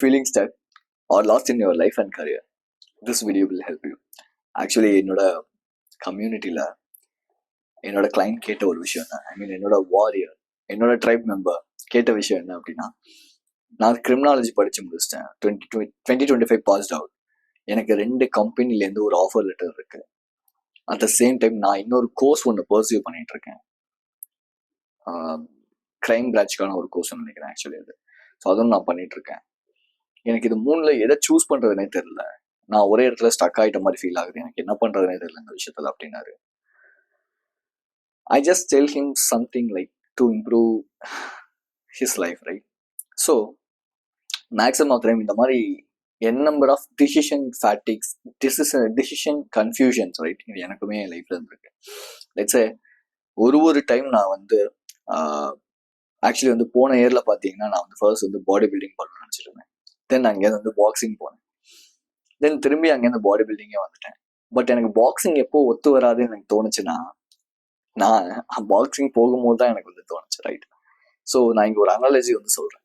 feeling stuck or lost in your life and career, this video will help you. Actually, என்னோட கம்யூனிட்டியில் என்னோட client கேட்ட ஒரு விஷயம் என்ன, ஐ மீன் என்னோட வாரியர், என்னோட ட்ரைப் மெம்பர் கேட்ட விஷயம் என்ன அப்படின்னா, நான் கிரிமினாலஜி படித்து முடிச்சிட்டேன், 2025 பாஸ்ட் அவுட். எனக்கு 2 கம்பெனிலேருந்து ஒரு ஆஃபர் லெட்டர் இருக்கு. அட் த சேம் டைம் நான் இன்னொரு கோர்ஸ் ஒன்று பர்சியூ பண்ணிட்டு இருக்கேன், கிரைம் பிரான்ச்சுக்கான ஒரு கோர்ஸ் நினைக்கிறேன் ஆக்சுவலி அது. ஸோ அதுவும் நான் பண்ணிட்டு இருக்கேன். எனக்கு இது 3ல் எதை சூஸ் பண்றதுனே தெரியல. நான் ஒரே இடத்துல ஸ்டக் ஆகிட்ட மாதிரி ஃபீல் ஆகுது. எனக்கு என்ன பண்றதுனே தெரியல இந்த விஷயத்துல அப்படின்னாரு. I just tell him something like to improve his life, right? So maximum of time இந்த மாதிரி n number of decision fatigues, decision confusions, right? இது எனக்குமே லைஃப்ல இருக்கு. லெட்ஸ் சே ஒரு டைம் நான் வந்து ஆக்சுவலி வந்து போன இயர்ல பாத்தீங்கன்னா நான் வந்து ஃபர்ஸ்ட் வந்து பாடி பில்டிங் பண்ணணும்னு நினைச்சிட்டு இருந்தேன். தென் அங்கேருந்து வந்து பாக்ஸிங் போனேன். தென் திரும்பி அங்கேருந்து பாடி பில்டிங்கே வந்துட்டேன். பட் எனக்கு பாக்ஸிங் எப்போ ஒத்து வராதுன்னு எனக்கு தோணுச்சுன்னா, நான் பாக்ஸிங் போகும்போது தான் எனக்கு வந்து தோணுச்சு, ரைட்? ஸோ நான் இங்கே ஒரு அனாலஜி வந்து சொல்கிறேன்,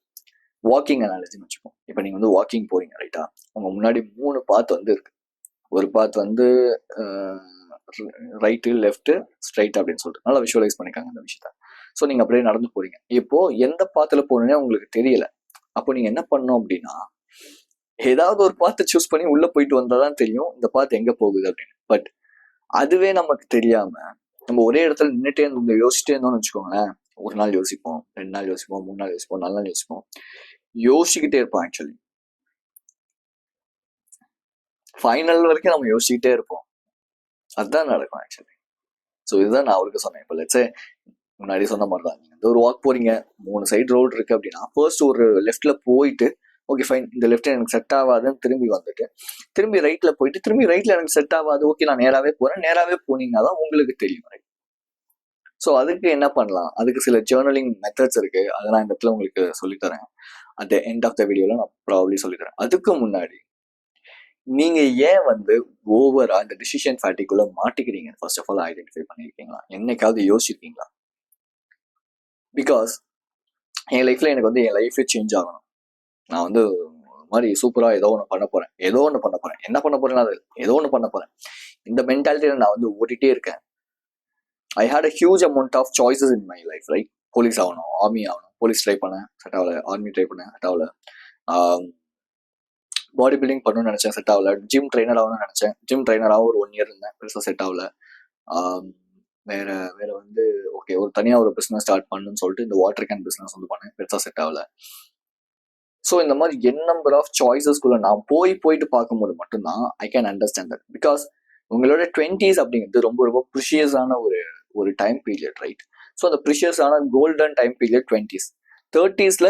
வாக்கிங் அனாலஜின்னு வச்சுப்போம். இப்போ நீங்கள் வந்து வாக்கிங் போறீங்க, ரைட்டா? உங்க முன்னாடி 3 பாத் வந்து இருக்கு. ஒரு பாத் வந்து ரைட்டு, லெஃப்ட்டு, ஸ்ட்ரைட் அப்படின்னு சொல்லிட்டு நல்லா விஷுவலைஸ் பண்ணிக்காங்க அந்த விஷயத்த. ஸோ நீங்கள் அப்படியே நடந்து போறீங்க. இப்போ எந்த பாத்தில் போகணுன்னே உங்களுக்கு தெரியல. அப்போ நீங்கள் என்ன பண்ணணும் அப்படின்னா, ஏதாவது ஒரு பாத்தை சூஸ் பண்ணி உள்ள போயிட்டு வந்தாதான் தெரியும் இந்த பாத்து எங்க போகுது அப்படின்னு. பட் அதுவே நமக்கு தெரியாம நம்ம ஒரே இடத்துல நின்றுட்டே இருந்து யோசிச்சுட்டே இருந்தோம்னு வச்சுக்கோங்களேன். ஒரு நாள் யோசிப்போம், 2 நாள் யோசிப்போம், 3 நாள் யோசிப்போம், 4 நாள் யோசிப்போம், யோசிச்சுக்கிட்டே இருப்போம். ஆக்சுவலி ஃபைனல் வரைக்கும் நம்ம யோசிச்சுக்கிட்டே இருப்போம். அதுதான் நடக்கும் ஆக்சுவலி. ஸோ இதுதான் நான் அவருக்கு சொன்னேன். இப்போ லெட்ஸே முன்னாடி சொன்ன மாதிரி தான், நீங்கள் ஒரு வாக் போறீங்க, 3 சைடு ரோடு இருக்கு அப்படின்னா ஃபர்ஸ்ட் ஒரு லெஃப்ட்ல போயிட்டு, ஓகே ஃபைன், இந்த லெஃப்ட்ல எனக்கு செட் ஆகாதுன்னு திரும்பி வந்துட்டு, திரும்பி ரைட்ல போயிட்டு, திரும்பி ரைட்ல எனக்கு செட் ஆகாது, ஓகே நான் நேராவே போறேன். நேராவே போனீங்கன்னா தான் உங்களுக்கு தெரியும், ரைட்? ஸோ அதுக்கு என்ன பண்ணலாம், அதுக்கு சில ஜேர்னலிங் மெத்தட்ஸ் இருக்கு. அதை நான் இந்த இடத்துல உங்களுக்கு சொல்லித்தரேன். At the end of the வீடியோல நான் ப்ராபப்ளி சொல்லித்தரேன். அதுக்கு முன்னாடி நீங்க ஏன் வந்து ஓவரா இந்த டிசிஷன் ஃபேட்டிக்குள்ள மாட்டிக்கிறீங்க, ஃபர்ஸ்ட் ஆஃப் ஆல் ஐடென்டிஃபை பண்ணியிருக்கீங்களா? என்னைக்காவது யோசிச்சிருக்கீங்களா? பிகாஸ் என் லைஃப்ல எனக்கு வந்து என் லைஃபே சேஞ்ச் ஆகணும். நான் வந்து மாதிரி சூப்பரா ஏதோ ஒன்று பண்ண போறேன், என்ன பண்ண போறேன்னா அது ஏதோ ஒன்று பண்ண போறேன். இந்த மென்டாலிட்டியில நான் வந்து ஓடிட்டே இருக்கேன். I hate a huge amount of choices in my life, right? Police ஆகணும், ஆர்மி ஆகணும். போலீஸ் ட்ரை பண்ணேன், செட் ஆகல. ஆர்மி ட்ரை பண்ணேன், செட் ஆகல. பாடி பில்டிங் பண்ணணும்னு நினைச்சேன், செட் ஆகல. ஜிம் ட்ரைனர் ஆகணும்னு நினைச்சேன், ஜிம் ட்ரைனராகவும் ஒரு 1 இயர் இருந்தேன், பெருசாக செட் ஆகல. வேற வந்து ஓகே ஒரு தனியாக ஒரு பிஸ்னஸ் ஸ்டார்ட் பண்ணணும்னு சொல்லிட்டு இந்த வாட்டர் கேன் பிஸ்னஸ் வந்து பண்ணேன், பெருசாக செட் ஆகல. ஸோ இந்த மாதிரி என் நம்பர் ஆஃப் சாய்ஸஸ்குள்ள நான் போயிட்டு பார்க்கும்போது மட்டும்தான் I can understand that. Because உங்களோட 20s அப்படிங்கிறது ரொம்ப ரொம்ப ப்ரிஷியஸான ஒரு டைம் பீரியட், ரைட்? ஸோ அந்த ப்ரிஷியஸான கோல்டன் டைம் பீரியட் 20s. 30sல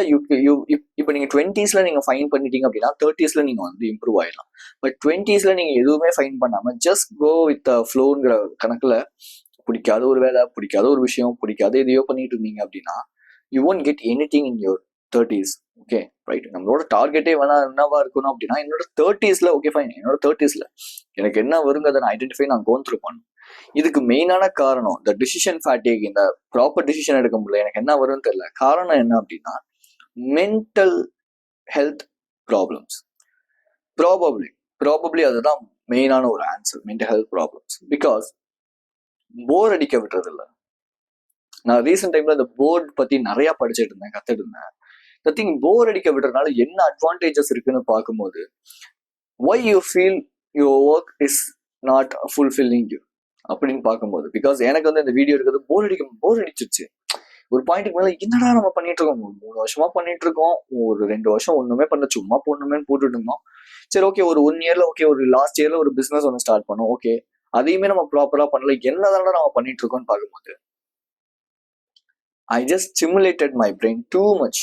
இப்போ நீங்கள் 20sல நீங்கள் ஃபைன் பண்ணிட்டீங்க அப்படின்னா 30sல நீங்கள் வந்து இம்ப்ரூவ் ஆயிடலாம். பட் 20sல நீங்கள் எதுவுமே ஃபைன் பண்ணாமல் ஜஸ்ட் கோ வித் ஃப்ளோங்கிற கணக்கில் பிடிக்காத ஒரு வேலை, பிடிக்காத ஒரு விஷயம், பிடிக்காத எதையோ பண்ணிட்டு இருந்தீங்க அப்படின்னா you won't get any thing in your 30s. Okay right? நம்மளோட டார்கெட்டே வேணா என்னவா இருக்கணும் அப்படின்னா, என்னோட 30sல ஓகே ஃபைன், என்னோட 30sல எனக்கு என்ன வருங்கிறத நான் ஐடென்டிஃபை நான் கோன் த்ரூ பண்ணணும். இதுக்கு மெயினான காரணம் இந்த டிசிஷன் ஃபேட்டிக், இந்த ப்ராப்பர் டிசிஷன் எடுக்க முடியல, எனக்கு என்ன வரும்னு தெரியல. காரணம் என்ன அப்படின்னா மென்டல் ஹெல்த் ப்ராப்ளம்ஸ். ப்ராபப்ளி அதுதான் மெயினான ஒரு answer, mental health problems. Because bore அடிக்க விட்டுறது இல்லை. நான் ரீசெண்ட் டைம்ல இந்த போர்ட் பத்தி நிறைய படிச்சுட்டு இருந்தேன், கத்துட்டு இருந்தேன். The thing போர் அடிக்க விடுறதுனால என்ன அட்வான்டேஜஸ் இருக்குன்னு பார்க்கும்போது, why you feel your work is not fulfilling you அப்படின்னு பார்க்கும்போது, பிகாஸ் எனக்கு வந்து இந்த வீடியோ எடுக்கிறது போர் அடிச்சிருச்சு. ஒரு பாயிண்ட்டுக்கு மேல என்னடா நம்ம பண்ணிட்டு இருக்கோம், 3 வருஷமா பண்ணிட்டு இருக்கோம், ஒரு 2 வருஷம் ஒண்ணுமே பண்ண, சும்மா போடணுமே போட்டுட்டு இருந்தோம். சரி ஓகே ஒரு 1 இயர்ல ஓகே ஒரு லாஸ்ட் இயர்ல ஒரு பிசினஸ் ஒன்று ஸ்டார்ட் பண்ணோம், ஓகே அதையுமே நம்ம ப்ராப்பரா பண்ணல, என்னதானடா நம்ம பண்ணிட்டு இருக்கோம்னு பார்க்கும்போது I just stimulated my brain too much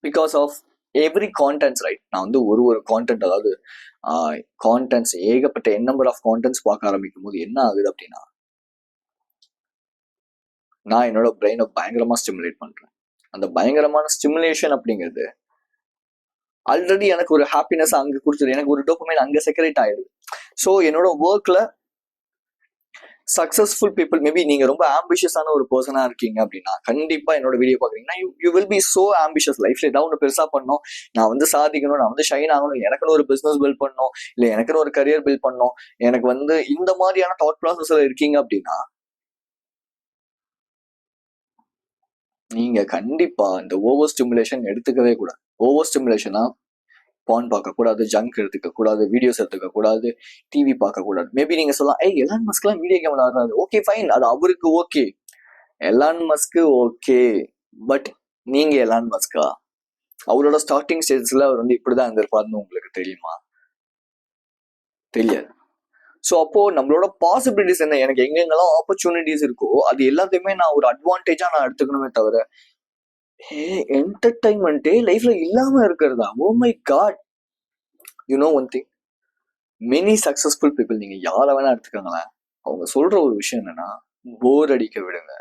because of every contents, right? நான் வந்து ஒரு கான்டென்ட், அதாவது கான்டென்ட்ஸ் ஏகப்பட்ட என் நம்பர் ஆஃப் கான்டென்ட்ஸ் பார்க்க ஆரம்பிக்கும் போது என்ன ஆகுது அப்படின்னா, நான் என்னோட பிரெயினை பயங்கரமா ஸ்டிமுலேட் பண்றேன். அந்த பயங்கரமான ஸ்டிமுலேஷன் அப்படிங்கிறது ஆல்ரெடி எனக்கு ஒரு ஹாப்பினஸ் அங்கே கொடுத்துது, எனக்கு ஒரு டோபமைன் அங்கே செக்ரேட் ஆயிடுது. ஸோ என்னோட ஒர்க்ல சக்சஸ்ஃபுல் பீப்புள், மேபி நீங்க ரொம்ப ஆம்பிஷியஸான ஒரு பர்சனா இருக்கீங்க அப்படின்னா கண்டிப்பா என்னோட வீடியோ பாக்குறீங்கன்னா you will be so ambitious. லைஃப்ல ஏதாவது ஒன்று பெருசா பண்ணணும், நான் வந்து சாதிக்கணும், நான் வந்து ஷைன் ஆகணும், எனக்குன்னு ஒரு பிசினஸ் பில்ட் பண்ணணும், இல்ல எனக்குன்னு ஒரு கரியர் பில்ட் பண்ணணும், எனக்கு வந்து இந்த மாதிரியான தாட் ப்ராசஸ்ல இருக்கீங்க அப்படின்னா நீங்க கண்டிப்பா இந்த ஓவர் ஸ்டிமுலேஷன் எடுத்துக்கவே கூடாது. ஓவர் ஸ்டிமுலேஷனா பான் பார்க்க கூடாது, ஜங்க் எடுத்துக்க கூடாது, வீடியோஸ் எடுத்துக்க கூடாது, டிவி பார்க்க கூடாது. மேபி நீங்க சொல்லலாம், ஏய் எலான் மஸ்க்லாம் வீடியோ கேம் விளையாடுறாரு, ஓகே ஃபைன், அது அவருக்கு ஓகே, எலான் மஸ்க்கு ஓகே. பட் நீங்க எலான் மஸ்கா? அவரோட ஸ்டார்டிங் ஸ்டேஜ்ல அவர் வந்து இப்படிதான் இருந்திருப்பாருன்னு உங்களுக்கு தெரியுமா? தெரியாது. ஸோ அப்போ நம்மளோட பாசிபிலிட்டிஸ் என்ன, எனக்கு எங்கெங்கெல்லாம் ஆப்பர்ச்சுனிட்டிஸ் இருக்கோ அது எல்லாத்தையுமே நான் ஒரு அட்வான்டேஜா நான் எடுத்துக்கணுமே தவிர என்டர்டைன்மெண்ட்டே லைஃப்ல இல்லாம இருக்கிறதா? Oh my God. You know one thing, many successful people நீங்க யாரை வேணா எடுத்துக்கோங்களேன், அவங்க சொல்ற ஒரு விஷயம் என்னன்னா, போர் அடிக்க விடுங்க.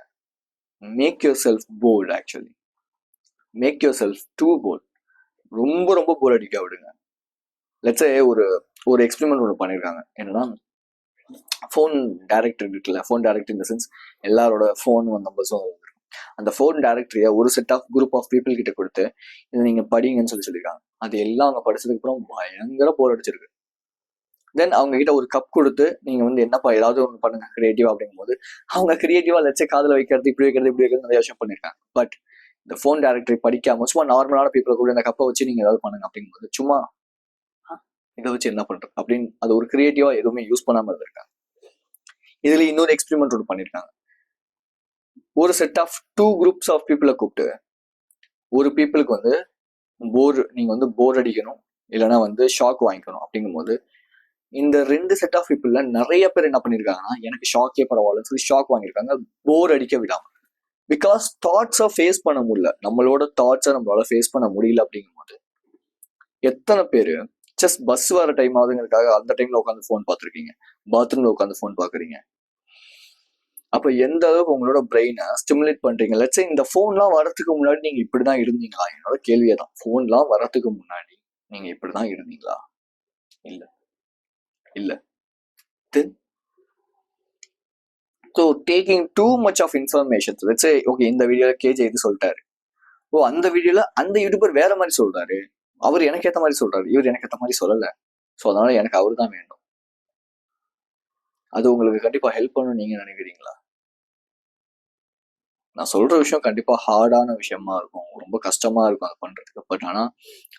Make yourself bored. Actually make yourself too bored. ரொம்ப ரொம்ப போர் அடிக்க விடுங்க. லெட்ஸே ஒரு எக்ஸ்பெரிமெண்ட் ஒன்று பண்ணியிருக்காங்க. என்னன்னா, ஃபோன் டைரக்டர் இருக்குல்ல, ஃபோன் டைரக்டர் இந்த சென்ஸ் எல்லாரோட ஃபோன் நம்பர்ஸும் வந்துருக்கும். அந்த ஃபோன் டைரக்டரியை ஒரு set of group of people கிட்ட கொடுத்து இதை நீங்க படிங்கன்னு சொல்லியிருக்காங்க. அது எல்லாம் அவங்க படிச்சதுக்கு அப்புறம் பயங்கர போர் அடிச்சிருக்கு. தென் அவங்க கிட்ட ஒரு கப் கொடுத்து நீங்க வந்து என்னப்பா ஏதாவது ஒன்று பண்ணுங்க கிரியேட்டிவா அப்படிங்கும் போது அவங்க கிரியேட்டிவா லட்சே காதில் வைக்கிறது, இப்படி வைக்கிறது நிறைய விஷயம் பண்ணியிருக்காங்க. பட் இந்த ஃபோன் டைரக்டரி படிக்காம சும்மா நார்மலான பீப்புளை கூட இந்த கப்பை வச்சு நீங்க ஏதாவது பண்ணுங்க அப்படிங்கும்போது சும்மா இதை வச்சு என்ன பண்றது அப்படின்னு அது ஒரு கிரியேட்டிவா எதுவுமே யூஸ் பண்ணாம இருந்திருக்காங்க. இதுல இன்னொரு எக்ஸ்பெரிமெண்ட் ஒன்று பண்ணியிருக்காங்க. ஒரு set of two groups of பீப்புளை கூப்பிட்டு, ஒரு பீப்புளுக்கு வந்து நீங்க வந்து போர் அடிக்கணும் இல்லைன்னா வந்து ஷாக் வாங்கிக்கணும் அப்படிங்கும்போது இந்த ரெண்டு செட் ஆஃப் பீப்புள்ல நிறைய பேர் என்ன பண்ணிருக்காங்கன்னா, எனக்கு ஷாக்கே பரவாயில்லன்னு சொல்லி ஷாக் வாங்கியிருக்காங்க, போர் அடிக்க விடாம. பிகாஸ் தாட்ஸை ஃபேஸ் பண்ண முடியல, நம்மளோட தாட்ஸை நம்மளால ஃபேஸ் பண்ண முடியல அப்படிங்கும்போது எத்தனை பேரு ஜஸ்ட் பஸ் வர டைம் ஆகுதுங்கிறதுக்காக அந்த டைம்ல உட்காந்து ஃபோன் பார்த்துருக்கீங்க, பாத்ரூம்ல உட்காந்து ஃபோன் பாக்குறீங்க. அப்ப எந்த அளவுக்கு உங்களோட பிரெயினை ஸ்டிமுலேட் பண்றீங்க. லட்சே இந்த போன்லாம் வரதுக்கு முன்னாடி நீங்க இப்படிதான் இருந்தீங்களா? என்னோட கேள்வியே தான். போன்லாம் வரதுக்கு முன்னாடி நீங்க இப்படிதான் இருந்தீங்களா? இல்ல இல்ல. So taking too much of information. லட்சே ஓகே, இந்த வீடியோல கேஜே இது சொல்லிட்டாரு, ஓ அந்த வீடியோல அந்த யூடியூபர் வேற மாதிரி சொல்றாரு, அவர் எனக்கு ஏத்த மாதிரி சொல்றாரு, இவர் எனக்கு ஏத்த மாதிரி சொல்லல, ஸோ அதனால எனக்கு அவரு தான் வேண்டும். அது உங்களுக்கு கண்டிப்பா ஹெல்ப் பண்ணணும் நீங்க நினைக்கிறீங்களா? நான் சொல்ற விஷயம் கண்டிப்பா ஹார்டான விஷயமா இருக்கும், ரொம்ப கஷ்டமா இருக்கும் அதை பண்றதுக்கு. பட் ஆனா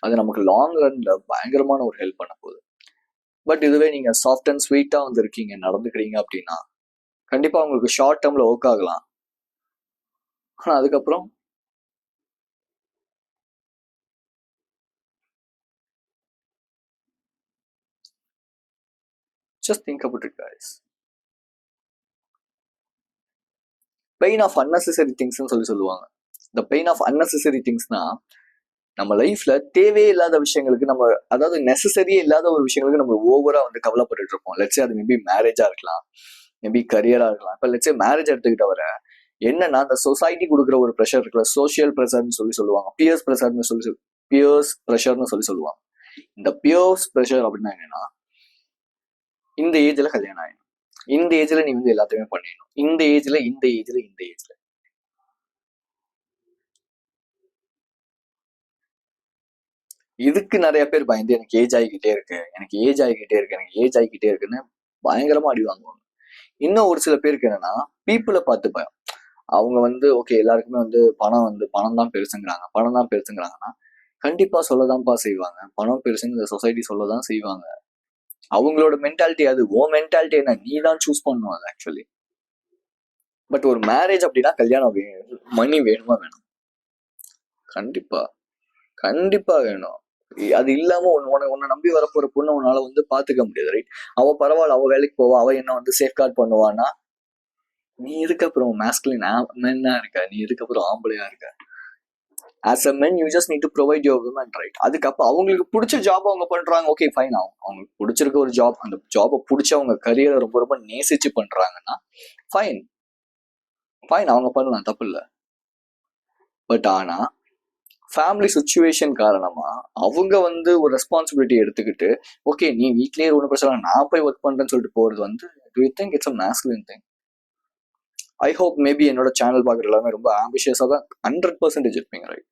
அது நமக்கு லாங் ரன்ல பயங்கரமான ஒரு ஹெல்ப் பண்ண போகுது. பட் இதுவே நீங்க சாஃப்ட் அண்ட் ஸ்வீட்டா வந்து இருக்கீங்க, நடந்துக்கிறீங்க அப்படின்னா கண்டிப்பா உங்களுக்கு ஷார்ட் டேர்ம்ல ஒர்க் ஆகலாம். ஆனா அதுக்கப்புறம் just think about it guys. Pain of unnecessary திங்ஸ்னு சொல்லுவாங்க. இந்த பெயின் ஆஃப் அன்னெசரி திங்ஸ்னா நம்ம லைஃப்ல தேவையே இல்லாத விஷயங்களுக்கு நம்ம, அதாவது நெசசரியே இல்லாத ஒரு விஷயங்களுக்கு நம்ம ஓவரா வந்து கவலைப்பட்டு இருப்போம். லெட்ஸே அது மேபி மேரேஜா இருக்கலாம், மேபி கரியரா இருக்கலாம். இப்ப லெட்ஸே மேரேஜ் எடுத்துக்கிட்ட வர என்னன்னா, அந்த சொசைட்டி கொடுக்குற ஒரு ப்ரெஷர் இருக்குல்ல, சோசியல் ப்ரெஷர்னு சொல்லுவாங்க, பியர்ஸ் ப்ரெஷர்னு பியர்ஸ் ப்ரெஷர்னு சொல்லுவாங்க. இந்த பியர்ஸ் ப்ரெஷர் அப்படின்னா என்னன்னா, இந்த ஏஜ்ல கல்யாணம் ஆயிடும், இந்த ஏஜ்ல நீ வந்து எல்லாத்தையுமே பண்ணிடணும், இந்த ஏஜ்ல இந்த ஏஜ்ல இந்த ஏஜ்ல. இதுக்கு நிறைய பேர் பயந்து எனக்கு ஏஜ் ஆகிக்கிட்டே இருக்கு, எனக்கு ஏஜ் ஆகிக்கிட்டே இருக்கு, எனக்கு ஏஜ் ஆகிக்கிட்டே இருக்குன்னு பயங்கரமா அடி வாங்குவாங்க. இன்னும் ஒரு சில பேருக்கு என்னன்னா, பீப்புளை பார்த்து பயம். அவங்க வந்து ஓகே எல்லாருக்குமே வந்து பணம் தான் பெருசுங்கிறாங்க, பணம் தான் பெருசுங்கிறாங்கன்னா கண்டிப்பா சொல்லதான்ப்பா செய்வாங்க. பணம் பெருசுன்னு இந்த சொசைட்டி சொல்லதான் செய்வாங்க. அவங்களோட மென்டாலிட்டி அது. ஓ மென்டாலிட்டி என்ன, நீ தான் சூஸ் பண்ணும் அது ஆக்சுவலி. பட் ஒரு மேரேஜ் அப்படின்னா கல்யாணம் வேணும், மணி வேணுமா வேணும்? கண்டிப்பா கண்டிப்பா வேணும். அது இல்லாம உன்னை நம்பி வரப்போற பொண்ணு உன்னால வந்து பாத்துக்க முடியாது, ரைட்? அவ பரவாயில்ல, அவ வேலைக்கு போவா, அவ என்ன வந்து சேஃப்கார்ட் பண்ணுவான்னா நீ இதுக்கப்புறம் மேஸ்குலின் மென்னா இருக்க, நீ இதுக்கப்புறம் ஆம்பளையா இருக்க. As a men you just need to provide your women, right? அதுக்கப்புறம் அவங்களுக்கு பிடிச்ச ஜாப் அவங்க பண்றாங்க, ஓகே ஃபைன். அவங்களுக்கு பிடிச்சிருக்க ஒரு ஜாப், அந்த ஜாபை பிடிச்ச அவங்க கரியரை ரொம்ப ரொம்ப நேசிச்சு பண்றாங்கன்னா ஃபைன் ஃபைன், அவங்க பண்ணலாம், தப்பு இல்லை. பட் ஆனா ஃபேமிலி சுச்சுவேஷன் காரணமா அவங்க வந்து ஒரு ரெஸ்பான்சிபிலிட்டி எடுத்துக்கிட்டு ஓகே நீ வீட்லயே ஒன்றும் பிரச்சனை, நான் போய் ஒர்க் பண்றேன்னு சொல்லிட்டு போறது வந்து, to you think it's a masculine thing? I hope maybe என்னோட சேனல் பார்க்குற எல்லாமே ரொம்ப ஆம்பிஷியஸாக தான் 100% இருப்பீங்க, ரைட்?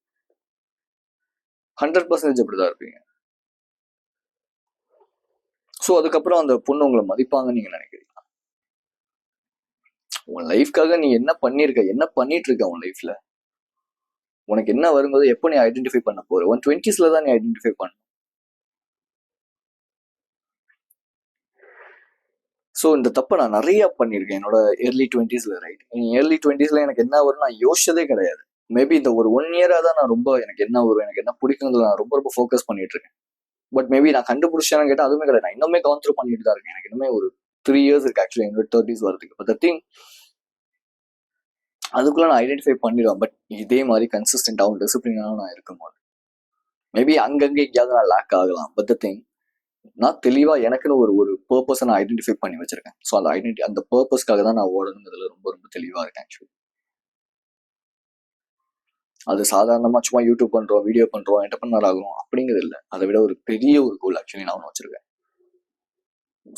100% அப்படிதான் இருப்பீங்க. ஸோ அதுக்கப்புறம் அந்த பொண்ணு உங்களை மதிப்பாங்கன்னு நீங்க நினைக்கிறீங்களா? உன் லைஃப்காக நீ என்ன பண்ணிருக்க, என்ன பண்ணிட்டு இருக்க உன் லைஃப்ல? உனக்கு என்ன வரும்போது எப்போ நீ ஐடென்டிஃபை பண்ண போற? உன் 20s தான் நீ ஐடென்டிஃபை பண்ண. ஸோ இந்த தப்பை நான் நிறைய பண்ணியிருக்கேன் என்னோட early 20s, right? early 20s எனக்கு என்ன வரும் நான் யோசிச்சதே கிடையாது. மேபி இந்த ஒரு 1 year தான் நான் ரொம்ப எனக்கு என்ன வரும், எனக்கு என்ன பிடிக்குங்கிறதுல நான் ரொம்ப ஃபோக்கஸ் பண்ணிட்டு இருக்கேன். பட் மேபி நான் கண்டுபிடிச்சேன்னு கேட்டால் அதுவுமே கிடையாது. நான் இன்னுமே கவுன் த்ரூ பண்ணிட்டு தான் இருக்கேன். எனக்கு இன்னுமே ஒரு 3 years இருக்கு ஆக்சுவலி என்னோட 30s வரதுக்கு. பட் த திங், அதுக்குள்ள நான் ஐடென்டிஃபை பண்ணிடுவேன். பட் இதே மாதிரி கன்சிஸ்டன்டாகவும் டிசிப்ளினாகவும் நான் இருக்கும்போது மேபி அங்கங்கே எங்கேயாவது நான் லேக் ஆகலாம். பட் த திங், நான் தெளிவா எனக்குன்னு ஒரு பர்பஸை நான் ஐடென்டிஃபை பண்ணி வச்சிருக்கேன். ஸோ அந்த பர்பஸ்க்காக தான் நான் ஓடணுங்கிறதுல ரொம்ப ரொம்ப தெளிவா இருக்கேன் ஆக்சுவலி. அது சாதாரணமா சும்மா யூடியூப் பண்றோம், வீடியோ பண்றோம், என்டர்பிரனர் ஆகிறோம் அப்படிங்கிறது இல்லை. அதை விட ஒரு பெரிய ஒரு கோல் ஆக்சுவலி நான் ஒன்று வச்சிருக்கேன்.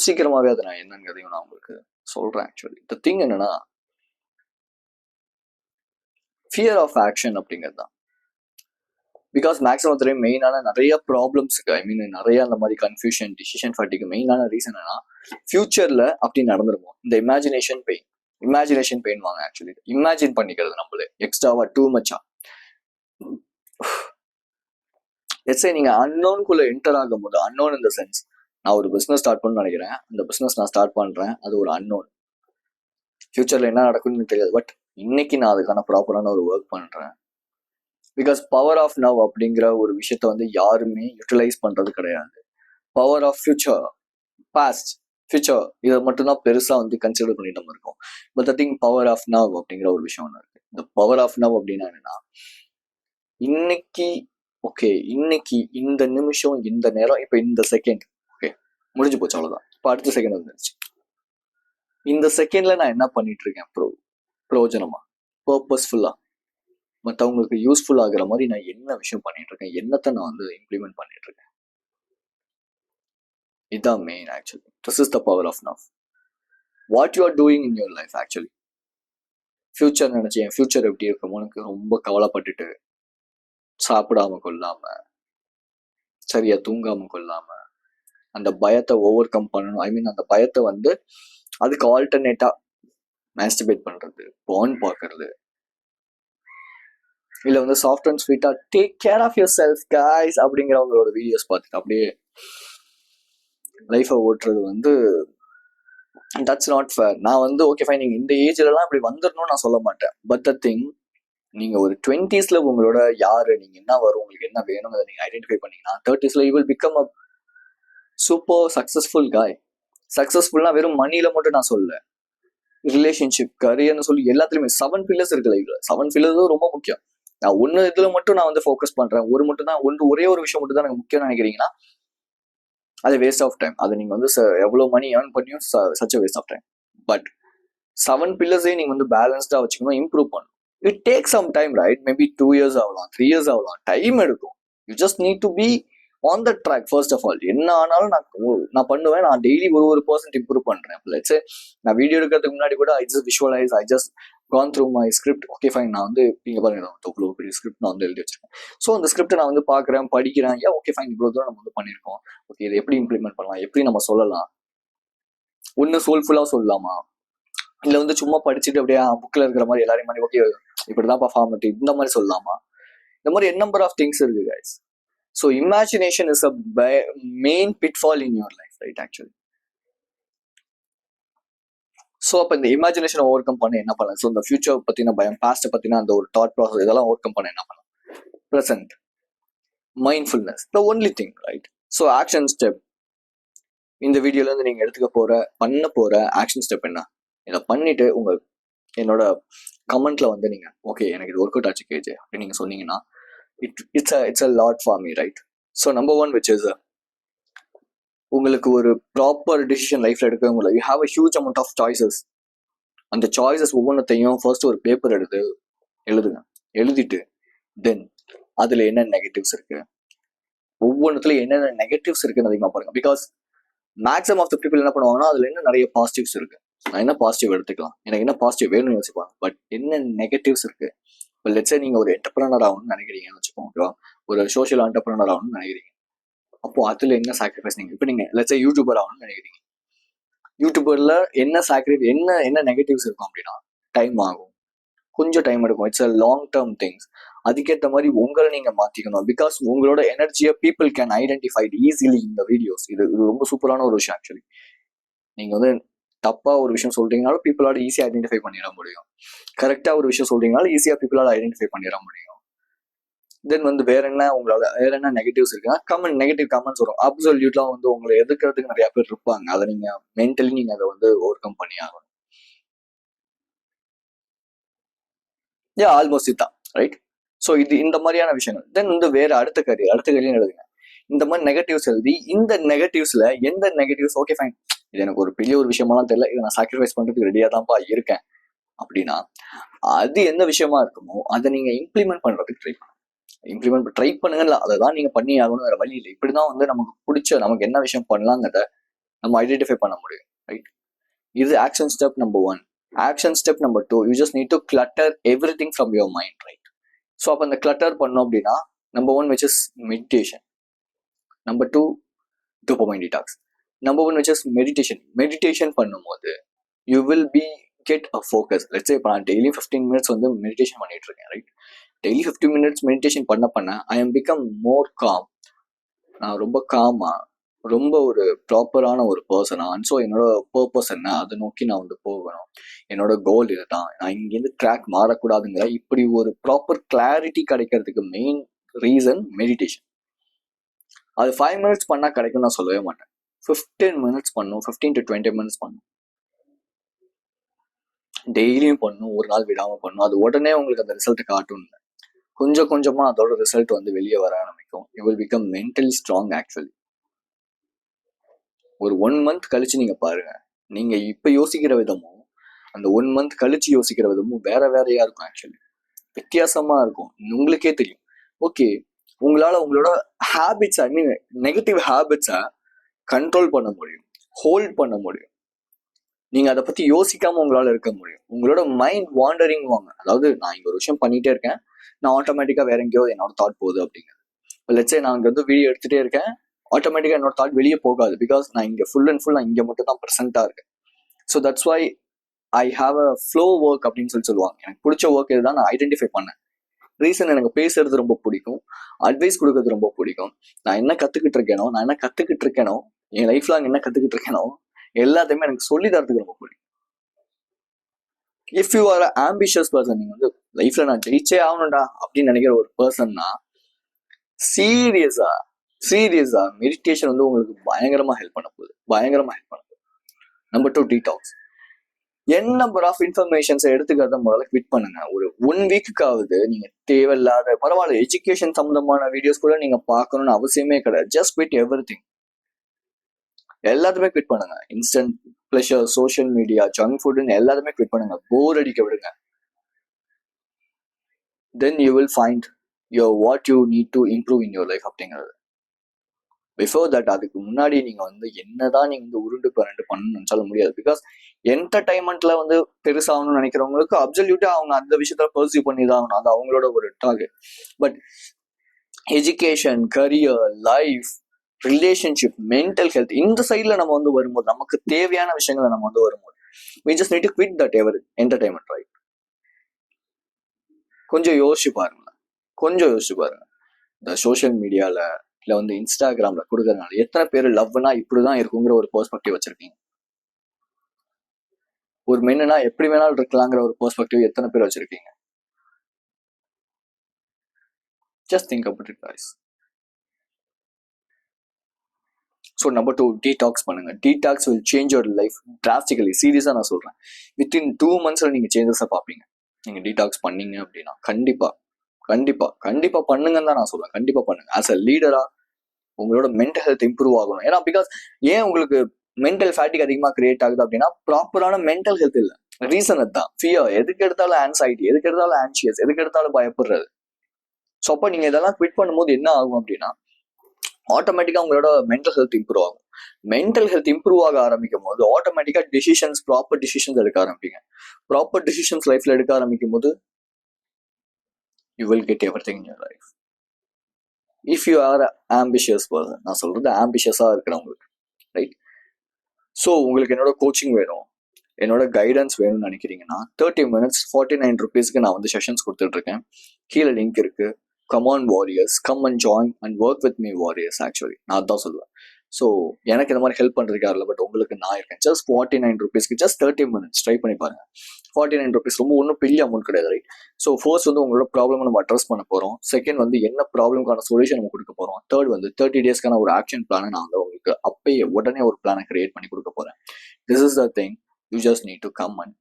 சீக்கிரமாவே அதை நான் என்னங்கிறதையும் நான் உங்களுக்கு சொல்றேன். ஆக்சுவலி த திங் என்னன்னா, ஃபியர் ஆஃப் ஆக்ஷன் அப்படிங்கிறது தான். பிகாஸ் மேக்ஸிமம் தெரியும் மெயினான நிறைய ப்ராப்ளம்ஸுக்கு, ஐ மீன் நிறைய அந்த மாதிரி கன்ஃபியூஷன், டிசிஷன் ஃபேட்டிக்கு மெயினான ரீசன் என்னன்னா, ஃபியூச்சர்ல அப்படி நடந்துருமோ இந்த இமேஜினேஷன் பெயின் வாங்க. ஆக்சுவலி இமேஜின் பண்ணிக்கிறது நம்மளே எக்ஸ்ட்ராவா, டூ மச்சா. எஸ்ஸே நீங்க அன்னோனுக்குள்ள என்டர் ஆகும் போது, அன்னோன் இந்த சென்ஸ், நான் ஒரு பிசினஸ் ஸ்டார்ட் பண்ணணும்னு நினைக்கிறேன், அந்த பிசினஸ் நான் ஸ்டார்ட் பண்றேன், அது ஒரு அன்னோன். ஃபியூச்சர்ல என்ன நடக்கும்னு தெரியாது. பட் இன்னைக்கு நான் அதுக்கான ப்ராப்பரான ஒரு ஒர்க் பண்றேன். பிகாஸ் பவர் ஆஃப் நவ் அப்படிங்கிற ஒரு விஷயத்த வந்து யாருமே யூட்டிலைஸ் பண்றது கிடையாது. Power of future, past, future, இதை மட்டும்தான் பெருசா வந்து கன்சிடர் பண்ணிட்டு நம்ம இருக்கோம். But the thing, power of now அப்படிங்கிற ஒரு விஷயம் ஒன்று இருக்கு. இந்த பவர் ஆஃப் நவ் அப்படின்னா என்னன்னா, இன்னைக்கு ஓகே, இன்னைக்கு இந்த நிமிஷம், இந்த நேரம், இப்ப இந்த செகண்ட் ஓகே முடிஞ்சு போச்சு, அவ்வளவுதான். இப்ப அடுத்த செகண்ட் வந்துருச்சு. இந்த செகண்ட்ல நான் என்ன பண்ணிட்டு இருக்கேன், பிரயோஜனமா, பர்பஸ்ஃபுல்லா, மற்றவங்களுக்கு யூஸ்ஃபுல் ஆகுற மாதிரி நான் என்ன விஷயம் பண்ணிட்டு இருக்கேன், என்னத்தை நான் வந்து இம்ப்ளிமெண்ட் பண்ணிட்டு இருக்கேன். இதுதான் main actually. This is the power of now. What you are doing in your life actually. Future நினைச்சு என் ஃபியூச்சர் எப்படி இருக்கும் உனக்கு ரொம்ப கவலைப்பட்டுட்டு சாப்பிடாம கொள்ளாம, சரியா தூங்காம கொள்ளாம, அந்த பயத்தை ஓவர் கம் பண்ணணும். ஐ மீன் அந்த பயத்தை வந்து அதுக்கு ஆல்டர்னேட்டா மாஸ்டர்பேட் பண்றது, பான் பார்க்கறது, இல்ல வந்து சாஃப்ட் அண்ட் ஸ்வீட்டா take care of yourself guys அப்படிங்கிறவங்களோட வீடியோஸ் பார்த்துட்டு அப்படியே லைஃபை ஓட்டுறது வந்து தட்ஸ் நாட் ஃபேர். நான் வந்து ஓகே ஃபைன், நீங்க இந்த ஏஜ்லலாம் இப்படி வந்துடணும்னு நான் சொல்ல மாட்டேன். பட் த திங், நீங்க ஒரு 20s உங்களோட யாரு, நீங்க என்ன வரும், உங்களுக்கு என்ன வேணும், அதை நீங்க ஐடென்டிஃபை பண்ணீங்கன்னா 30s you will become a super successful காய். சக்சஸ்ஃபுல்னா வெறும் மணியில மட்டும் நான் சொல்லல, ரிலேஷன்ஷிப், கரியர்னு சொல்லி எல்லாத்துலயுமே 7 pillars இருக்கு லைஃப்ல. 7 pillars ரொம்ப முக்கியம். நான் ஒன்னு இதுல மட்டும் நான் வந்து ஃபோக்கஸ் பண்றேன், ஒரே ஒரு விஷயம் மட்டும் தான் எனக்கு முக்கியம் நினைக்கிறீங்கன்னா அது வேஸ்ட் ஆஃப் டைம். அது நீங்க வந்து எவ்வளவு மணி ஏர்ன் பண்ணியும் such waste of time. But 7 pillars நீங்க வந்து பேலன்ஸ்டா வச்சுக்கணும், இம்ப்ரூவ் பண்ணணும். It take some time, right? Maybe 2 years ஆகலாம், 3 years ஆகலாம், டைம் எடுக்கும். You just need to be on the track. First of all என்ன ஆனாலும் நான் பண்ணுவேன். நான் டெய்லி ஒரு % இம்ப்ரூவ் பண்றேன். லெட்ஸ் சே நான் வீடியோ எடுக்கிறதுக்கு முன்னாடி கூட I just visualise, I just gone through my script. Okay fine, நான் வந்து நீங்க பாருங்க இவ்வளோ பெரிய ஸ்கிரிப்ட் நான் வந்து எழுதி வச்சிருக்கேன். ஸோ அந்த ஸ்கிரிப்டை நான் வந்து பார்க்குறேன், படிக்கிறேன். ஏன் ஓகே ஃபைன், இவ்வளோ தூரம் நம்ம வந்து பண்ணியிருக்கோம், ஓகே இதை எப்படி இம்ப்ளிமெண்ட் பண்ணலாம், எப்படி நம்ம சொல்லலாம், ஒன்று சோல்ஃபுல்லாக சொல்லலாமா, இல்லை வந்து சும்மா படிச்சுட்டு அப்படியே புக்கில் இருக்கிற மாதிரி எல்லாரையும் மாதிரி ஓகே இப்படிதான் ஃபார்மேட் இந்த மாதிரி சொல்லலாமா, இந்த மாதிரி என் நம்பர் ஆஃப் திங்ஸ் இருக்கு guys. So imagination is a main pitfall in your life, right? Actually so அப்போ இந்த இமேஜினேஷன் ஓவர் கம் பண்ண என்ன பண்ணலாம்? ஸோ இந்த ஃபியூச்சர் பற்றின பயம், பாஸ்ட்டை பற்றின அந்த ஒரு தாட் ப்ராசஸ், இதெல்லாம் ஓவர் கம் பண்ண என்ன பண்ணலாம்? Present, mindfulness, the only thing, right? So action step, இந்த வீடியோலேருந்து நீங்கள் பண்ண போகிற ஆக்ஷன் ஸ்டெப் என்ன? இதை பண்ணிட்டு என்னோட கமெண்ட்ல வந்து நீங்க ஓகே எனக்கு இது ஒர்க் அவுட் ஆச்சு கேஜே அப்படின்னு நீங்க சொன்னீங்கன்னா it's a lot for me, right? So number 1 which is உங்களுக்கு ஒரு ப்ராப்பர் டிசிஷன் லைஃப்ல எடுக்க முடியல, you have a huge amount of choices. அந்த சாய்ஸஸ் ஒவ்வொன்றத்தையும் ஃபர்ஸ்ட் ஒரு பேப்பர் எழுதுங்க. எழுதிட்டு தென் அதுல என்ன நெகட்டிவ்ஸ் இருக்கு, ஒவ்வொன்றத்துல என்னென்ன நெகட்டிவ்ஸ் இருக்குன்னு அதிகமாக பாருங்க. Because maximum of the people என்ன பண்ணுவாங்கன்னா அதுல என்ன நிறைய பாசிட்டிவ்ஸ் இருக்கு, நான் என்ன பாசிட்டிவ் எடுத்துக்கலாம், எனக்கு என்ன பாசிட்டிவ் வேணும்னு யோசிப்பாங்க. பட் என்ன நெகட்டிவ்ஸ் இருக்கு. இப்போ லெட்ஸே நீங்க ஒரு என்டர்பிரனர் ஆகணும்னு நினைக்கிறீங்கன்னு வச்சுக்கோங்க, ஒரு சோஷியல் என்டர்பிரனர் ஆகணும்னு நினைக்கிறீங்க. அப்போ அதுல என்ன சாக்ரிஃபைஸ் நீங்க இப்போ நீங்க லெட்ஸே யூடியூபர் ஆகணும்னு நினைக்கிறீங்க. யூடியூபர்ல என்ன சாக்ரிஃபை என்ன நெகட்டிவ்ஸ் இருக்கும் அப்படின்னா, டைம் ஆகும், கொஞ்சம் டைம் எடுக்கும். It's a long term things. அதுக்கேற்ற மாதிரி உங்களை நீங்க மாத்திக்கணும். பிகாஸ் உங்களோட எனர்ஜியை பீப்புள் கேன் ஐடென்டிஃபைட் ஈஸிலி இந்த வீடியோஸ். இது ரொம்ப சூப்பரான ஒரு விஷயம் ஆக்சுவலி. நீங்க வந்து தப்பா ஒரு விஷயம் சொல்றீங்கனாலும் பீப்புளால ஈஸியா ஐடென்டிஃபை பண்ணிட முடியும். கரெக்டா ஒரு விஷயம் சொல்றீங்கனாலும் ஈஸியா பீப்புளால ஐடென்டிஃபை பண்ணிட முடியும். தென் வந்து வேற என்ன நெகட்டிவ்ஸ் இருக்குன்னா, நெகட்டிவ் கமெண்ட்ஸ் வரும். அப்சல்யூட்லா வந்து உங்களை எதிர்க்கிறதுக்கு நிறைய பேர் இருப்பாங்க. அதை நீங்க மென்டலி நீங்க அதை வந்து ஓவர் கம் பண்ணி ஆகணும். ஆல்மோஸ்ட் இதுதான் ரைட். ஸோ இது இந்த மாதிரியான விஷயங்கள். தென் வந்து வேற அடுத்த கரியர் எழுதுங்க. இந்த மாதிரி நெகட்டிவ்ஸ் எழுதி, இந்த நெகட்டிவ்ஸ்ல எந்த நெகட்டிவ்ஸ் ஓகே ஃபைன், இது எனக்கு ஒரு பெரிய ஒரு விஷயமாலாம் தெரியல, இதை நான் சாக்ரிஃபைஸ் பண்றதுக்கு ரெடியா தான்ப்பா இருக்கேன் அப்படின்னா, அது எந்த விஷயமா இருக்குமோ அதை நீங்க இம்ப்ளிமெண்ட் பண்றதுக்கு ட்ரை பண்ணுங்க. அதை தான் நீங்க பண்ணி ஆகணும், வேற வழி இல்லை. இப்படிதான் வந்து நமக்கு பிடிச்ச நமக்கு என்ன விஷயம் பண்ணலாங்கிறத நம்ம ஐடென்டிஃபை பண்ண முடியும் ரைட். இது action step number 1. Action step number 2, you just need to clutter everything from your mind right. So அப்போ அந்த கிளட்டர் பண்ணோம் அப்படின்னா, number 1 which is meditation, number 2 dopamine detox, number 1 which is meditation பண்ணும்போது you will be get a focus. Let's say இப்போ நான் daily 15 minutes வந்து meditation பண்ணிட்டு இருக்கேன் ரைட். டெய்லி 15 minutes மெடிடேஷன் பண்ண I am become more com. நான் ரொம்ப gamma, ரொம்ப ஒரு ப்ராப்பரான ஒரு பர்சனா. அண்ட் ஸோ என்னோட பர்பஸ் என்ன, அதை நோக்கி நான் வந்து போகணும், என்னோட கோல் இதுதான், நான் இங்கேருந்து ட்ராக் மாறக்கூடாதுங்கிற இப்படி ஒரு ப்ராப்பர் கிளாரிட்டி கிடைக்கிறதுக்கு மெயின் ரீசன் மெடிடேஷன். அது 5 minutes பண்ணா கிடைக்கும் நான் சொல்லவே மாட்டேன். 15 minutes பண்ணும், 15 to 20 minutes பண்ணும், டெய்லியும் பண்ணும், ஒரு நாள் விடாம பண்ணும். அது உடனே உங்களுக்கு அந்த ரிசல்ட் காட்டும். கொஞ்சம் கொஞ்சமா அதோட ரிசல்ட் வந்து வெளியே வர ஆரம்பிக்கும். You will become mentally strong actually. ஒரு 1 month கழிச்சு நீங்க பாருங்க, நீங்க இப்ப யோசிக்கிற விதமும் அந்த 1 month கழிச்சு யோசிக்கிற விதமும் வேறையா இருக்கும். ஆக்சுவலி வித்தியாசமா இருக்கும், உங்களுக்கே தெரியும். ஓகே, உங்களால உங்களோட ஹேபிட்ஸ், ஐ மீன் நெகட்டிவ் ஹேபிட்ஸை கண்ட்ரோல் பண்ண முடியும், ஹோல்ட் பண்ண முடியும். நீங்க அதை பத்தி யோசிக்காம உங்களால இருக்க முடியும். உங்களோட மைண்ட் வாண்டரிங் வாங்க, அதாவது நான் இங்க ஒரு விஷயம் பண்ணிட்டே இருக்கேன், நான் ஆட்டோமேட்டிக்கா வேற எங்கேயோ என்னோட தாட் போகுது அப்படிங்கிறது. லெட்ஸ் சே நான் இங்க வந்து வீடியோ எடுத்துட்டே இருக்கேன், ஆட்டோமேட்டிக்கா என்னோட தாட் வெளியே போகாது. பிகாஸ் நான் இங்க ஃபுல் அண்ட் ஃபுல் நான் இங்க மட்டும் தான் ப்ரெசென்ட்டா இருக்கேன். So that's why I have a flow work அப்படின்னு சொல்லுவாங்க. எனக்கு பிடிச்ச ஒர்க் இதுதான் நான் ஐடென்டிஃபை பண்ணேன். ரீசன் எனக்கு பேசுறது ரொம்ப பிடிக்கும், அட்வைஸ் கொடுக்கறது ரொம்ப பிடிக்கும். நான் என்ன கத்துக்கிட்டு இருக்கேனோ, என் லைஃப் லாங் என்ன கத்துக்கிட்டு இருக்கேனோ எல்லாத்தையுமே எனக்கு சொல்லி தரதுக்கு ரொம்ப பிடிக்கும். If you are ambitious person, நீங்க வந்து லைஃப்ல நான் ஜெயிச்சே ஆகணும்டா அப்படின்னு நினைக்கிற ஒரு பர்சன்னா, சீரியஸா மெடிடேஷன் வந்து உங்களுக்கு பயங்கரமா ஹெல்ப் பண்ண போகுது. Number 2 detox. N number of இன்ஃபர்மேஷன்ஸை எடுத்துக்கிறத முதல்ல குவிட் பண்ணுங்க. ஒரு 1 வீக்குக்காவது நீங்க தேவையில்லாத, பரவாயில்ல எஜுகேஷன் சம்பந்தமான வீடியோஸ் கூட நீங்க பார்க்கணும்னு அவசியமே கிடையாது. Just quit everything. எல்லாத்தையுமே குவிட் பண்ணுங்க. Instant pleasure, social media, junk ஃபுட்னு எல்லாத்தையுமே குவிட் பண்ணுங்க. போர் அடிக்க விடுங்க. Then you will find what you need to improve in your life அப்படிங்கிறது. பிஃபோர் தட், அதுக்கு முன்னாடி நீங்க வந்து என்னதான் நீங்க வந்து உருண்டு பரண்டு பண்ணணும்னு நினைச்சாலும் முடியாது. பிகாஸ் என்டர்டைன்மெண்ட்ல வந்து பெருசாகணும்னு நினைக்கிறவங்களுக்கு அப்சல்யூட்டா அவங்க அந்த விஷயத்துல பர்சியூ பண்ணி தான் ஆகணும், அது அவங்களோட ஒரு target. But education, career, life, relationship, mental health, இந்த சைட்ல நம்ம வந்து வரும்போது, நமக்கு தேவையான விஷயங்களை நம்ம வந்து வரும்போது, we just need to quit that entertainment, right? கொஞ்சம் யோசிச்சு பாருங்க. இந்த சோஷியல் மீடியால இல்ல வந்து இன்ஸ்டாகிராம்ல கொடுக்கறதுனால எத்தனை பேர் லவ்னா இப்படிதான் இருக்குங்கிற ஒரு பெர்ஸ்பெக்டிவ் வச்சிருக்கீங்க? ஒரு மென்னா எப்படி வேணாலும் இருக்கலாங்கிற ஒரு பெர்ஸ்பெக்டிவ் எத்தனை பேர் வச்சிருக்கீங்க? Just think about it guys. So number 2, detox பண்ணுங்க. Detox will change your life drastically. சீரியஸா நான் சொல்றேன், வித்தின் 2 monthsல நீங்க சேஞ்சஸை பார்ப்பீங்க. நீங்க டீடாக்ஸ் பண்ணீங்க அப்படின்னா கண்டிப்பா பண்ணுங்கன்னு தான் நான் சொல்றேன். கண்டிப்பா பண்ணுங்க. ஆஸ் அ லீடரா உங்களோட மென்டல் ஹெல்த் இம்ப்ரூவ் ஆகணும். ஏன்னா பிகாஸ் ஏன் உங்களுக்கு மென்டல் ஃபேட்டிக் அதிகமா கிரியேட் ஆகுது அப்படின்னா, ப்ராப்பரான மென்டல் ஹெல்த் இல்லை. ரீசன் அதுதான், ஃபியர். எதுக்கு எடுத்தாலும் ஆன்சைட்டி, எதுக்கு எடுத்தாலும் ஆன்சியஸ், எதுக்கு எடுத்தாலும் பயப்படுறது. ஸோ அப்போ நீங்க இதெல்லாம் குவிட் பண்ணும்போது என்ன ஆகும் அப்படின்னா, ஆட்டோமேட்டிக்கா உங்களோட மென்டல் ஹெல்த் இம்ப்ரூவ் ஆகும். மென்டல் ஹெல்த் இம்ப்ரூவ் ஆக ஆரம்பிக்கும் போது ஆட்டோமேட்டிக்கா டிசிஷன்ஸ், ப்ராப்பர் டிசிஷன்ஸ் எடுக்க ஆரம்பிப்பீங்க. ப்ராப்பர் டிசிஷன்ஸ் லைஃப்ல எடுக்க ஆரம்பிக்கும் போது you will get everything in your life. If you are ambitious person, நான் சொல்றது ஆம்பிஷியஸா இருக்கிறவங்களுக்கு, ரைட்? ஸோ உங்களுக்கு என்னோட கோச்சிங் வேணும், என்னோட கைடன்ஸ் வேணும்னு நினைக்கிறீங்கன்னா 30 minutes 49 rupeesக்கு நான் வந்து செஷன்ஸ் கொடுத்துட்டு இருக்கேன். கீழே லிங்க் இருக்கு. Come on warriors, come and join and work with me warriors. Actually நான் அதான் சொல்லுவேன். ஸோ எனக்கு இந்த மாதிரி ஹெல்ப் பண்ணுறதுக்கு யாரில்ல, பட் உங்களுக்கு நான் இருக்கேன். ஜஸ்ட் 49 rupeesக்கு ஜஸ்ட் 30 minutes ட்ரை பண்ணி பாருங்க. 49 rupees ரொம்ப ஒன்றும் பெரிய அமௌண்ட் கிடையாது, ரைட்? ஸோ ஃபர்ஸ்ட் வந்து உங்களோட ப்ராப்ளம் நம்ம அட்ரஸ் பண்ண போகிறோம். செகண்ட் வந்து என்ன ப்ராப்ளம்க்கான சொல்யூஷன் நம்ம கொடுக்க போகிறோம். தேர்ட் வந்து 30 daysக்கான ஒரு ஆக்ஷன் பிளானை நான் வந்து உங்களுக்கு அப்பயே உடனே ஒரு பிளானை கிரியேட் பண்ணி கொடுக்க போகிறேன். This is the thing. You just need to come and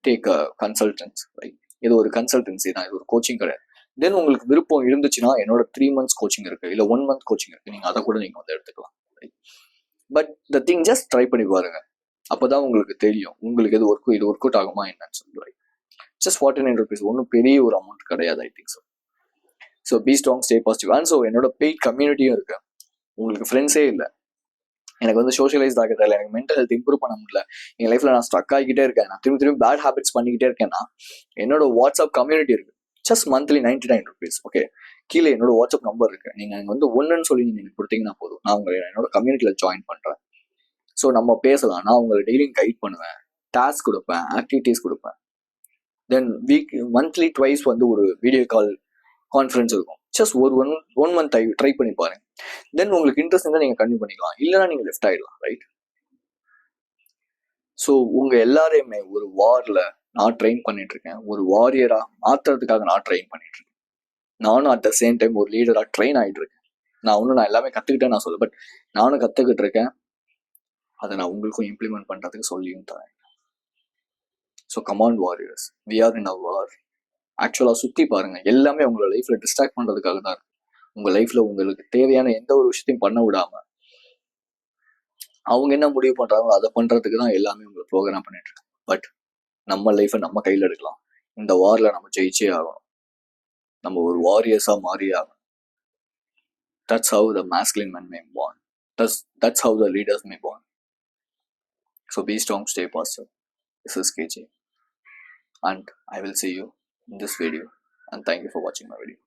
take a consultants, right? இது ஒரு கன்சல்டன்சி தான், இது ஒரு கோச்சிங் கிடையாது. தென் உங்களுக்கு விருப்பம் இருந்துச்சுன்னா என்னோட 3 months கோச்சிங் இருக்கு, இல்லை 1 month கோச்சிங் இருக்கு. நீங்க அதை கூட நீங்க வந்து எடுத்துக்கலாம், right? But the thing just try பண்ணி பாருங்க. அப்பதான் உங்களுக்கு தெரியும் உங்களுக்கு இது ஒர்க் அவுட் ஆகுமா என்னன்னு சொல்லி. ஜஸ்ட் 49 rupees ஒன்றும் பெரிய ஒரு அமௌண்ட் கிடையாது, I think so. So be strong, stay positive. And so என்னோட பெய்ட் கம்யூனிட்டியும் இருக்கு. உங்களுக்கு ஃப்ரெண்ட்ஸே இல்லை, எனக்கு வந்து சோஷியலைஸ் ஆக தெரியல, எனக்கு மென்டல் ஹெல்த் இம்ப்ரூவ் பண்ண முடியல, என் லைஃப்ல நான் ஸ்ட்ரக் ஆகிக்கிட்டே இருக்கேன், நான் திரும்பி பேட் ஹேபிட்ஸ் பண்ணிக்கிட்டே இருக்கேன்னா என்னோட வாட்ஸ்அப் கம்யூனிட்டி இருக்கு. Just monthly 99 rupees. ஓகே, கீழே என்னோட வாட்ஸ்அப் நம்பர் இருக்கு. நீங்க வந்து ஒன்றுன்னு சொல்லி நீங்க எனக்கு கொடுத்தீங்கன்னா போதும், நான் உங்களை என்னோட கம்யூனிட்டியில ஜாயின் பண்றேன். ஸோ நம்ம பேசலாம். நான் உங்களை டெய்லியும் கைட் பண்ணுவேன், டாஸ்க் கொடுப்பேன், ஆக்டிவிட்டிஸ் கொடுப்பேன். தென் மந்த்லி ட்வைஸ் வந்து ஒரு வீடியோ கால் கான்ஃபரன்ஸ் இருக்கும். ஜஸ்ட் ஒரு ஒன் மந்த் ட்ரை பண்ணி பாருங்க. தென் உங்களுக்கு இன்ட்ரெஸ்ட் இருந்தால் நீங்க கன்டினியூ பண்ணிக்கலாம், இல்லைன்னா நீங்க லெஃப்ட் ஆயிடலாம், ரைட்? ஸோ உங்க எல்லாரையுமே ஒரு வார்ல நான் ட்ரெயின் பண்ணிட்டு இருக்கேன். ஒரு வாரியரா மாத்துறதுக்காக நான் ட்ரெயின் பண்ணிட்டு இருக்கேன். நானும் அட் த சேம் டைம் ஒரு லீடரா ட்ரெயின் ஆகிட்டு இருக்கேன். நான் எல்லாமே கத்துக்கிட்டேன் நான் சொல்ல, பட் நானும் கத்துக்கிட்டு இருக்கேன். அதை நான் உங்களுக்கும் இம்ப்ளிமெண்ட் பண்றதுக்கு சொல்லியும் தரேன். So command warriors, we are in a war. Actually சுத்தி பாருங்க, எல்லாமே உங்களோட லைஃப்ல டிஸ்ட்ராக்ட் பண்றதுக்காக தான் இருக்கு. உங்க லைஃப்ல உங்களுக்கு தேவையான எந்த ஒரு விஷயத்தையும் பண்ண விடாம அவங்க என்ன முடிவு பண்றாங்களோ அதை பண்றதுக்கு தான் எல்லாமே உங்களை ப்ரோக்ராம் பண்ணிட்டு இருக்காங்க. பட் நம்ம லைஃபை நம்ம கையில் எடுக்கலாம். இந்த வார்ல நம்ம ஜெயிச்சே ஆகணும். நம்ம ஒரு வாரியர்ஸா மாறியே ஆகணும். That's how the masculine men may born. That's how the leaders may born. So be strong, stay positive. This is KJ, and I will see you in this video. And thank you for watching my video.